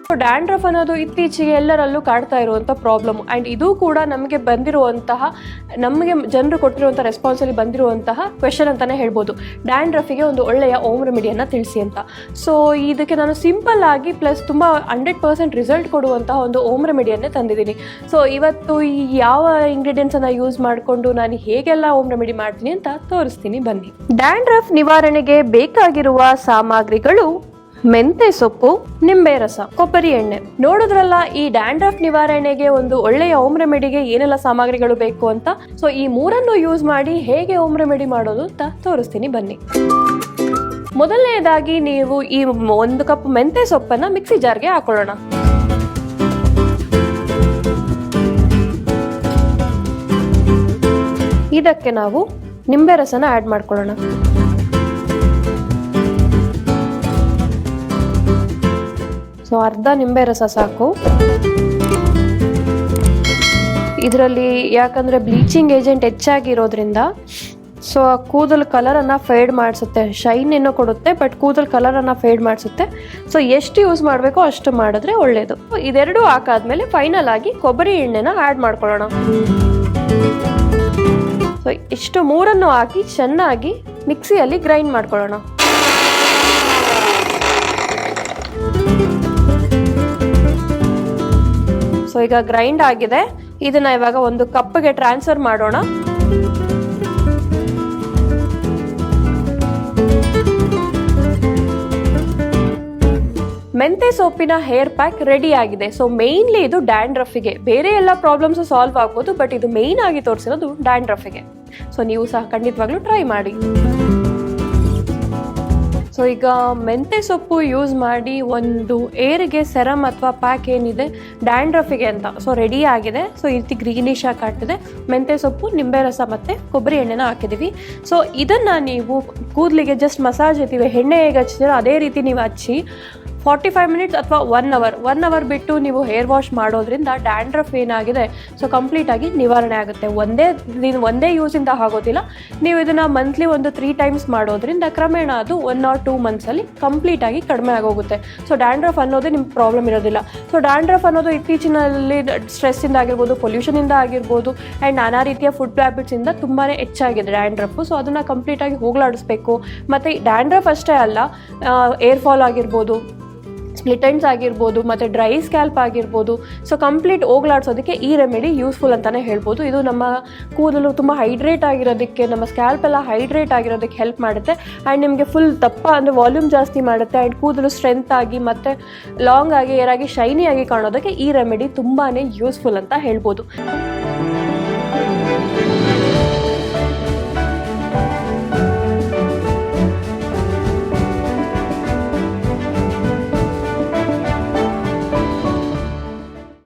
Dandruff ಅನ್ನೋದು ಇತ್ತೀಚೆಗೆ ಎಲ್ಲರಲ್ಲೂ ಕಾಡ್ತಾ ಇರುವಂಥ ಪ್ರಾಬ್ಲಮ್. ಆ್ಯಂಡ್ ಇದು ಕೂಡ ನಮಗೆ ಜನರು ಕೊಟ್ಟಿರುವಂಥ ರೆಸ್ಪಾನ್ಸಲ್ಲಿ ಬಂದಿರುವಂತಹ ಕ್ವೆಶನ್ ಅಂತಲೇ ಹೇಳ್ಬೋದು. ಡ್ಯಾಂಡ್ರಫಿಗೆ ಒಂದು ಒಳ್ಳೆಯ ಹೋಮ್ ರೆಮಿಡಿಯನ್ನು ತಿಳಿಸಿ ಅಂತ. ಸೊ ಇದಕ್ಕೆ ನಾನು ಸಿಂಪಲ್ ಆಗಿ ಪ್ಲಸ್ ತುಂಬ 100% ರಿಸಲ್ಟ್ ಕೊಡುವಂತಹ ಒಂದು ಹೋಮ್ ರೆಮಿಡಿಯನ್ನೇ ತಂದಿದ್ದೀನಿ. ಸೊ ಇವತ್ತು ಈ ಯಾವ ಇಂಗ್ರೀಡಿಯೆಂಟ್ಸನ್ನು ಯೂಸ್ ಮಾಡಿಕೊಂಡು ನಾನು ಹೇಗೆಲ್ಲ ಹೋಮ್ ರೆಮಿಡಿ ಮಾಡ್ತೀನಿ ಅಂತ ತೋರಿಸ್ತೀನಿ, ಬನ್ನಿ. ಡ್ಯಾಂಡ್ರಫ್ ನಿವಾರಣೆಗೆ ಬೇಕಾಗಿರುವ ಸಾಮಗ್ರಿಗಳು: ಮೆಂತೆ ಸೊಪ್ಪು, ನಿಂಬೆ ರಸ, ಕೊಬ್ಬರಿ ಎಣ್ಣೆ. ನೋಡಿದ್ರಲ್ಲ ಈ ಡ್ಯಾಂಡ್ರಫ್ ನಿವಾರಣೆಗೆ ಒಂದು ಒಳ್ಳೆಯ ಹೋಮ್ ರೆಮಿಡಿಗೆ ಏನೆಲ್ಲ ಸಾಮಗ್ರಿಗಳು ಬೇಕು ಅಂತ. ಸೊ ಈ ಮೂರನ್ನು ಯೂಸ್ ಮಾಡಿ ಹೇಗೆ ಹೋಮ್ ರೆಮಿಡಿ ಮಾಡೋದು ಅಂತ ತೋರಿಸ್ತೀನಿ, ಬನ್ನಿ. ಮೊದಲನೇದಾಗಿ ನೀವು ಈ 1 ಕಪ್ ಮೆಂತೆ ಸೊಪ್ಪನ್ನ ಮಿಕ್ಸಿ ಜಾರ್ಗೆ ಹಾಕೊಳ್ಳೋಣ. ಇದಕ್ಕೆ ನಾವು ನಿಂಬೆ ರಸನ ಆಡ್ ಮಾಡ್ಕೊಳ್ಳೋಣ. ಸೊ ಅರ್ಧ ನಿಂಬೆ ರಸ ಸಾಕು. ಇದರಲ್ಲಿ ಯಾಕಂದರೆ ಬ್ಲೀಚಿಂಗ್ ಏಜೆಂಟ್ ಹೆಚ್ಚಾಗಿರೋದ್ರಿಂದ ಸೊ ಕೂದಲು ಕಲರನ್ನು ಫೇಡ್ ಮಾಡಿಸುತ್ತೆ, ಶೈನ್ ಏನೋ ಕೊಡುತ್ತೆ, ಬಟ್ ಕೂದಲು ಕಲರನ್ನು ಫೇಡ್ ಮಾಡಿಸುತ್ತೆ. ಸೊ ಎಷ್ಟು ಯೂಸ್ ಮಾಡಬೇಕೋ ಅಷ್ಟು ಮಾಡಿದ್ರೆ ಒಳ್ಳೆಯದು. ಇದೆರಡು ಹಾಕಾದ್ಮೇಲೆ ಫೈನಲ್ ಆಗಿ ಕೊಬ್ಬರಿ ಎಣ್ಣೆನ ಆ್ಯಡ್ ಮಾಡ್ಕೊಳ್ಳೋಣ. ಸೊ ಇಷ್ಟು ಮೂರನ್ನು ಹಾಕಿ ಚೆನ್ನಾಗಿ ಮಿಕ್ಸಿಯಲ್ಲಿ ಗ್ರೈಂಡ್ ಮಾಡ್ಕೊಳ್ಳೋಣ. ಸೊ ಈಗ ಗ್ರೈಂಡ್ ಆಗಿದೆ. ಇದನ್ನ ಇವಾಗ ಒಂದು ಕಪ್ಗೆ ಟ್ರಾನ್ಸ್ಫರ್ ಮಾಡೋಣ. ಮೆಂತೆ ಸೊಪ್ಪಿನ ಹೇರ್ ಪ್ಯಾಕ್ ರೆಡಿ ಆಗಿದೆ. ಸೊ ಮೇನ್ಲಿ ಇದು ಡ್ಯಾಂಡ್ರಫಿಗೆ, ಬೇರೆ ಎಲ್ಲ ಪ್ರಾಬ್ಲಮ್ಸ್ ಸಾಲ್ವ್ ಆಗ್ಬೋದು, ಬಟ್ ಇದು ಮೇನ್ ಆಗಿ ತೋರಿಸಿರೋದು ಡ್ಯಾಂಡ್ರಫಿಗೆ. ಸೊ ನೀವು ಸಹ ಖಂಡಿತವಾಗ್ಲೂ ಟ್ರೈ ಮಾಡಿ. ಸೊ ಈಗ ಮೆಂತೆ ಸೊಪ್ಪು ಯೂಸ್ ಮಾಡಿ ಒಂದು ಏರಿಗೆ ಸೆರಮ್ ಅಥವಾ ಪ್ಯಾಕ್ ಏನಿದೆ ಡ್ಯಾಂಡ್ರಫಿಗೆ ಅಂತ ಸೊ ರೆಡಿ ಆಗಿದೆ. ಸೊ ಈ ರೀತಿ ಗ್ರೀನಿಶ್ ಆಗಿ ಕಾಣ್ತಿದೆ. ಮೆಂತೆ ಸೊಪ್ಪು, ನಿಂಬೆ ರಸ ಮತ್ತು ಕೊಬ್ಬರಿ ಎಣ್ಣೆನ ಹಾಕಿದ್ದೀವಿ. ಸೊ ಇದನ್ನು ನೀವು ಕೂದಲಿಗೆ ಜಸ್ಟ್ ಮಸಾಜ್ ಇರ್ತೀವಿ, ಎಣ್ಣೆ ಹೇಗೆ ಹಚ್ಚಿದ್ರೆ ಅದೇ ರೀತಿ ನೀವು ಹಚ್ಚಿ 45 ಮಿನಿಟ್ಸ್ ಅಥವಾ 1 ಅವರ್ ಬಿಟ್ಟು ನೀವು ಹೇರ್ ವಾಶ್ ಮಾಡೋದ್ರಿಂದ ಡ್ಯಾಂಡ್ರಫ್ ಏನಾಗಿದೆ ಸೊ ಕಂಪ್ಲೀಟಾಗಿ ನಿವಾರಣೆ ಆಗುತ್ತೆ. ಒಂದೇ ಯೂಸಿಂದ ಆಗೋದಿಲ್ಲ. ನೀವು ಇದನ್ನು ಮಂತ್ಲಿ ಒಂದು 3 ಟೈಮ್ಸ್ ಮಾಡೋದ್ರಿಂದ ಕ್ರಮೇಣ ಅದು 1 or 2 ಮಂತ್ಸಲ್ಲಿ ಕಂಪ್ಲೀಟಾಗಿ ಕಡಿಮೆ ಆಗೋಗುತ್ತೆ. ಸೊ ಡ್ಯಾಂಡ್ರಫ್ ಅನ್ನೋದೇ ನಿಮ್ಗೆ ಪ್ರಾಬ್ಲಮ್ ಇರೋದಿಲ್ಲ. ಸೊ ಡ್ಯಾಂಡ್ರಫ್ ಅನ್ನೋದು ಇತ್ತೀಚಿನಲ್ಲಿ ಸ್ಟ್ರೆಸ್ಸಿಂದ ಆಗಿರ್ಬೋದು, ಪೊಲ್ಯೂಷನಿಂದ ಆಗಿರ್ಬೋದು, ಆ್ಯಂಡ್ ನಾನಾ ರೀತಿಯ ಫುಡ್ ಹ್ಯಾಬಿಟ್ಸಿಂದ ತುಂಬಾ ಹೆಚ್ಚಾಗಿದೆ ಡ್ಯಾಂಡ್ರಫು. ಸೊ ಅದನ್ನು ಕಂಪ್ಲೀಟಾಗಿ ಹೋಗಲಾಡಿಸ್ಬೇಕು. ಮತ್ತು ಡ್ಯಾಂಡ್ರಫ್ ಅಷ್ಟೇ ಅಲ್ಲ, ಏರ್ ಫಾಲ್ ಆಗಿರ್ಬೋದು, ಸ್ಪ್ಲಿಟ್ ಎಂಡ್ಸ್ ಆಗಿರ್ಬೋದು, ಮತ್ತು ಡ್ರೈ ಸ್ಕ್ಯಾಲ್ಪ್ ಆಗಿರ್ಬೋದು. ಸೊ ಕಂಪ್ಲೀಟ್ ಹೋಗ್ಲಾಡ್ಸೋದಕ್ಕೆ ಈ ರೆಮಿಡಿ ಯೂಸ್ಫುಲ್ ಅಂತಲೇ ಹೇಳ್ಬೋದು. ಇದು ನಮ್ಮ ಕೂದಲು ತುಂಬ ಹೈಡ್ರೇಟ್ ಆಗಿರೋದಕ್ಕೆ, ನಮ್ಮ ಸ್ಕ್ಯಾಲ್ಪ್ ಎಲ್ಲ ಹೈಡ್ರೇಟ್ ಆಗಿರೋದಕ್ಕೆ ಹೆಲ್ಪ್ ಮಾಡುತ್ತೆ. ಆ್ಯಂಡ್ ನಿಮಗೆ ಫುಲ್ ದಪ್ಪ ಅಂದರೆ ವಾಲ್ಯೂಮ್ ಜಾಸ್ತಿ ಮಾಡುತ್ತೆ. ಆ್ಯಂಡ್ ಕೂದಲು ಸ್ಟ್ರೆಂತ್ ಆಗಿ ಮತ್ತು ಲಾಂಗ್ ಆಗಿ, ಏರಾಗಿ, ಶೈನಿಯಾಗಿ ಕಾಣೋದಕ್ಕೆ ಈ ರೆಮಿಡಿ ತುಂಬಾ ಯೂಸ್ಫುಲ್ ಅಂತ ಹೇಳ್ಬೋದು.